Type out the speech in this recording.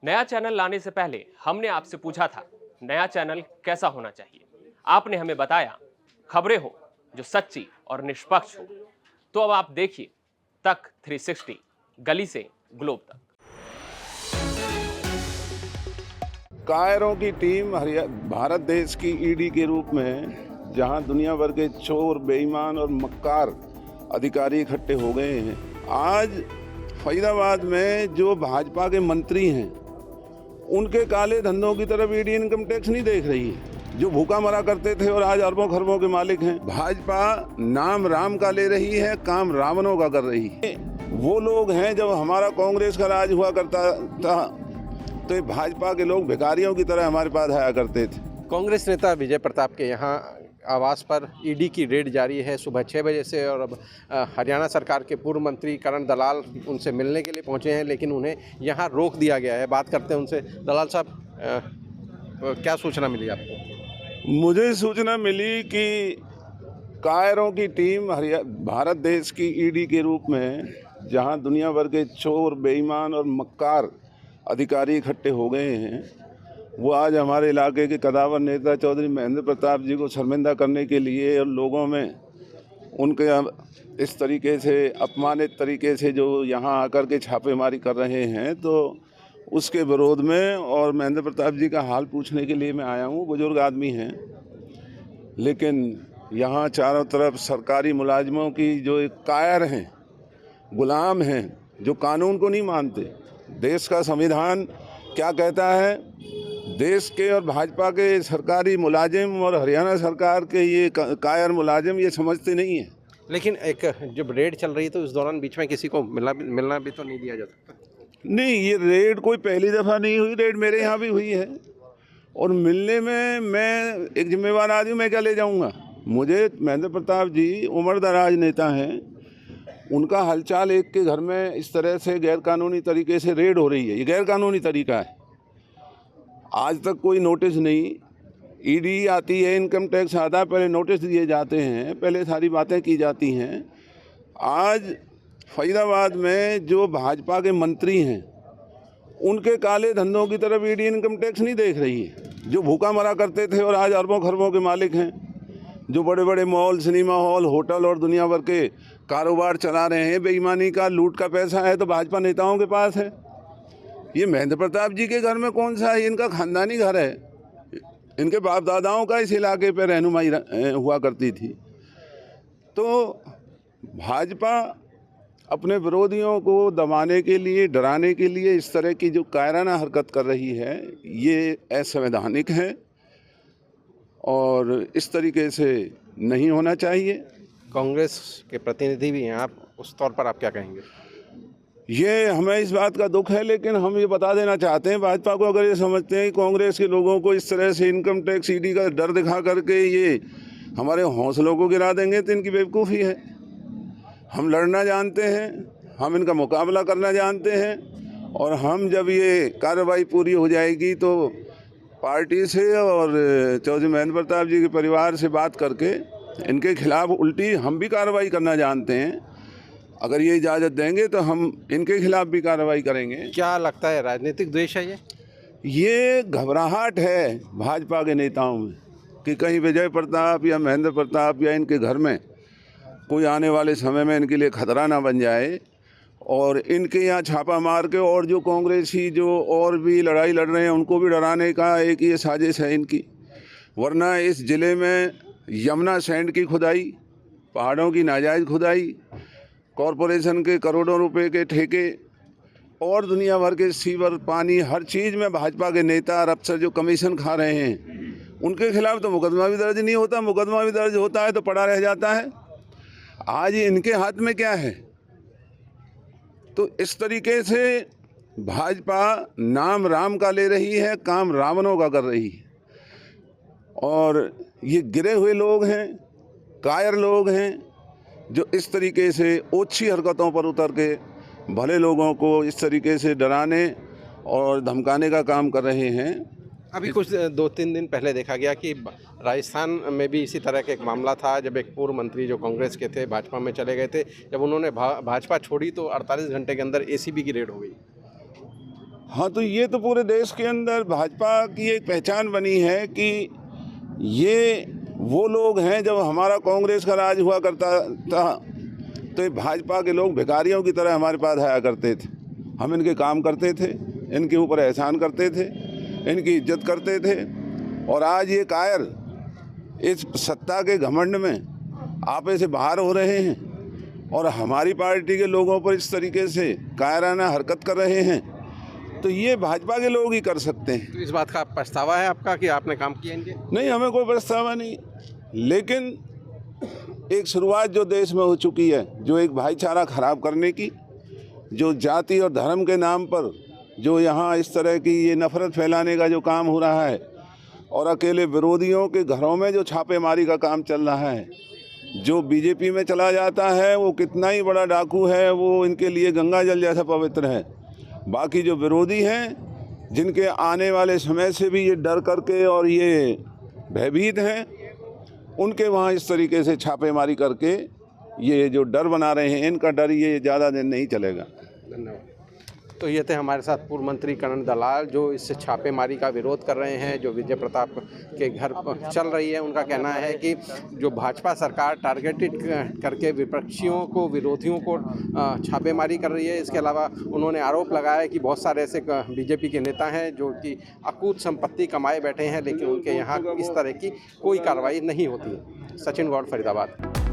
नया चैनल लाने से पहले हमने आपसे पूछा था नया चैनल कैसा होना चाहिए। आपने हमें बताया खबरें हो जो सच्ची और निष्पक्ष हो। तो अब आप देखिए तक 360 गली से ग्लोब तक। कायरों की टीम भारत देश की ईडी के रूप में जहां दुनिया भर के चोर, बेईमान और मक्कार अधिकारी इकट्ठे हो गए हैं। आज फरीदाबाद में जो भाजपा के मंत्री हैं उनके काले धंधों की तरफ ईडी इनकम टैक्स नहीं देख रही है। जो भूखा मरा करते थे और आज अरबों खरबों के मालिक हैं। भाजपा नाम राम का ले रही है, काम रावणों का कर रही है। वो लोग हैं जब हमारा कांग्रेस का राज हुआ करता था तो ये भाजपा के लोग भिखारियों की तरह हमारे पास आया करते थे। कांग्रेस नेता विजय प्रताप के यहाँ आवास पर ईडी की रेड जारी है सुबह 6 बजे से। और अब हरियाणा सरकार के पूर्व मंत्री करण दलाल उनसे मिलने के लिए पहुंचे हैं, लेकिन उन्हें यहाँ रोक दिया गया है। बात करते हैं उनसे। दलाल साहब, क्या सूचना मिली आपको? मुझे सूचना मिली कि कायरों की टीम भारत देश की ईडी के रूप में जहां दुनिया भर के चोर, बेईमान और मक्कार अधिकारी इकट्ठे हो गए हैं, वो आज हमारे इलाके के कदावर नेता चौधरी महेंद्र प्रताप जी को शर्मिंदा करने के लिए और लोगों में उनके इस तरीके से अपमानित तरीके से जो यहाँ आकर के छापेमारी कर रहे हैं, तो उसके विरोध में और महेंद्र प्रताप जी का हाल पूछने के लिए मैं आया हूँ। बुजुर्ग आदमी हैं, लेकिन यहाँ चारों तरफ सरकारी मुलाजिमों की जो एक कायर हैं, गुलाम हैं, जो कानून को नहीं मानते। देश का संविधान क्या कहता है? देश के और भाजपा के सरकारी मुलाजिम और हरियाणा सरकार के ये कायर मुलाजिम ये समझते नहीं हैं। लेकिन एक जब रेड चल रही तो इस दौरान बीच में किसी को मिलना भी तो नहीं दिया जा सकता? नहीं, ये रेड कोई पहली दफ़ा नहीं हुई। रेड मेरे यहाँ भी हुई है और मिलने में मैं एक जिम्मेवार आदमी, मैं क्या ले जाऊँगा? मुझे महेंद्र प्रताप जी उम्र दराज नेता हैं, उनका हलचाल एक के घर में इस तरह से गैरकानूनी तरीके से रेड हो रही है, ये गैरकानूनी तरीका है। आज तक कोई नोटिस नहीं। ईडी आती है, इनकम टैक्स आता है, पहले नोटिस दिए जाते हैं, पहले सारी बातें की जाती हैं। आज फरीदाबाद में जो भाजपा के मंत्री हैं उनके काले धंधों की तरफ ईडी इनकम टैक्स नहीं देख रही है। जो भूखा मरा करते थे और आज अरबों खरबों के मालिक हैं, जो बड़े बड़े मॉल, सिनेमा हॉल, होटल और दुनिया भर के कारोबार चला रहे हैं, बेईमानी का, लूट का पैसा है तो भाजपा नेताओं के पास है। ये महेंद्र प्रताप जी के घर में कौन सा है? इनका खानदानी घर है, इनके बाप दादाओं का इस इलाके पर रहनुमाई हुआ करती थी। तो भाजपा अपने विरोधियों को दबाने के लिए, डराने के लिए इस तरह की जो कायराना हरकत कर रही है, ये असंवैधानिक है और इस तरीके से नहीं होना चाहिए। कांग्रेस के प्रतिनिधि भी हैं आप, उस तौर पर आप क्या कहेंगे? ये हमें इस बात का दुख है, लेकिन हम ये बता देना चाहते हैं भाजपा को, अगर ये समझते हैं कि कांग्रेस के लोगों को इस तरह से इनकम टैक्स ईडी का डर दिखा करके ये हमारे हौसलों को गिरा देंगे, तो इनकी बेवकूफ़ी है। हम लड़ना जानते हैं, हम इनका मुकाबला करना जानते हैं और हम जब ये कार्रवाई पूरी हो जाएगी तो पार्टी से और चौधरी महेंद्र प्रताप जी के परिवार से बात करके इनके खिलाफ उल्टी हम भी कार्रवाई करना जानते हैं। अगर ये इजाज़त देंगे तो हम इनके खिलाफ भी कार्रवाई करेंगे। क्या लगता है, राजनीतिक द्वेष है ये घबराहट है भाजपा के नेताओं में कि कहीं विजय प्रताप या महेंद्र प्रताप या इनके घर में कोई आने वाले समय में इनके लिए खतरा ना बन जाए और इनके यहाँ छापा मार के और जो कांग्रेसी जो और भी लड़ाई लड़ रहे हैं उनको भी डराने का एक ये साजिश है इनकी। वरना इस ज़िले में यमुना सैंड की खुदाई, पहाड़ों की नाजायज़ खुदाई, कॉरपोरेशन के करोड़ों रुपए के ठेके और दुनिया भर के सीवर, पानी, हर चीज़ में भाजपा के नेता और अफसर जो कमीशन खा रहे हैं उनके खिलाफ तो मुकदमा भी दर्ज नहीं होता। मुकदमा भी दर्ज होता है तो पड़ा रह जाता है। आज इनके हाथ में क्या है? तो इस तरीके से भाजपा नाम राम का ले रही है, काम रावणों का कर रही है। और ये गिरे हुए लोग हैं, कायर लोग हैं, जो इस तरीके से ओछी हरकतों पर उतर के भले लोगों को इस तरीके से डराने और धमकाने का काम कर रहे हैं। अभी कुछ 2-3 दिन पहले देखा गया कि राजस्थान में भी इसी तरह का एक मामला था, जब एक पूर्व मंत्री जो कांग्रेस के थे भाजपा में चले गए थे, जब उन्होंने भाजपा छोड़ी तो 48 घंटे के अंदर एसीबी की रेड हो गई। हाँ, तो ये तो पूरे देश के अंदर भाजपा की एक पहचान बनी है कि ये वो लोग हैं। जब हमारा कांग्रेस का राज हुआ करता था तो ये भाजपा के लोग भिखारियों की तरह हमारे पास आया करते थे। हम इनके काम करते थे, इनके ऊपर एहसान करते थे, इनकी इज्जत करते थे। और आज ये कायर इस सत्ता के घमंड में आपे से बाहर हो रहे हैं और हमारी पार्टी के लोगों पर इस तरीके से कायराना हरकत कर रहे हैं, तो ये भाजपा के लोग ही कर सकते हैं। तो इस बात का पछतावा है आपका कि आपने काम किया इनके? नहीं, हमें कोई पछतावा नहीं, लेकिन एक शुरुआत जो देश में हो चुकी है, जो एक भाईचारा खराब करने की, जो जाति और धर्म के नाम पर जो यहाँ इस तरह की ये नफरत फैलाने का जो काम हो रहा है और अकेले विरोधियों के घरों में जो छापेमारी का काम चल रहा है, जो बीजेपी में चला जाता है वो कितना ही बड़ा डाकू है, वो इनके लिए गंगा जल जैसा पवित्र है। बाकी जो विरोधी हैं, जिनके आने वाले समय से भी ये डर करके और ये भयभीत हैं, उनके वहाँ इस तरीके से छापेमारी करके ये जो डर बना रहे हैं, इनका डर ये ज़्यादा दिन नहीं चलेगा। धन्यवाद। तो ये थे हमारे साथ पूर्व मंत्री करण दलाल, जो इस छापेमारी का विरोध कर रहे हैं, जो विजय प्रताप के घर पर चल रही है। उनका कहना है कि जो भाजपा सरकार टारगेटेड करके विपक्षियों को, विरोधियों को छापेमारी कर रही है। इसके अलावा उन्होंने आरोप लगाया है कि बहुत सारे ऐसे बीजेपी के नेता हैं जो कि अकूत संपत्ति कमाए बैठे हैं, लेकिन उनके यहाँ इस तरह की कोई कार्रवाई नहीं होती है। सचिन गौड़, फरीदाबाद।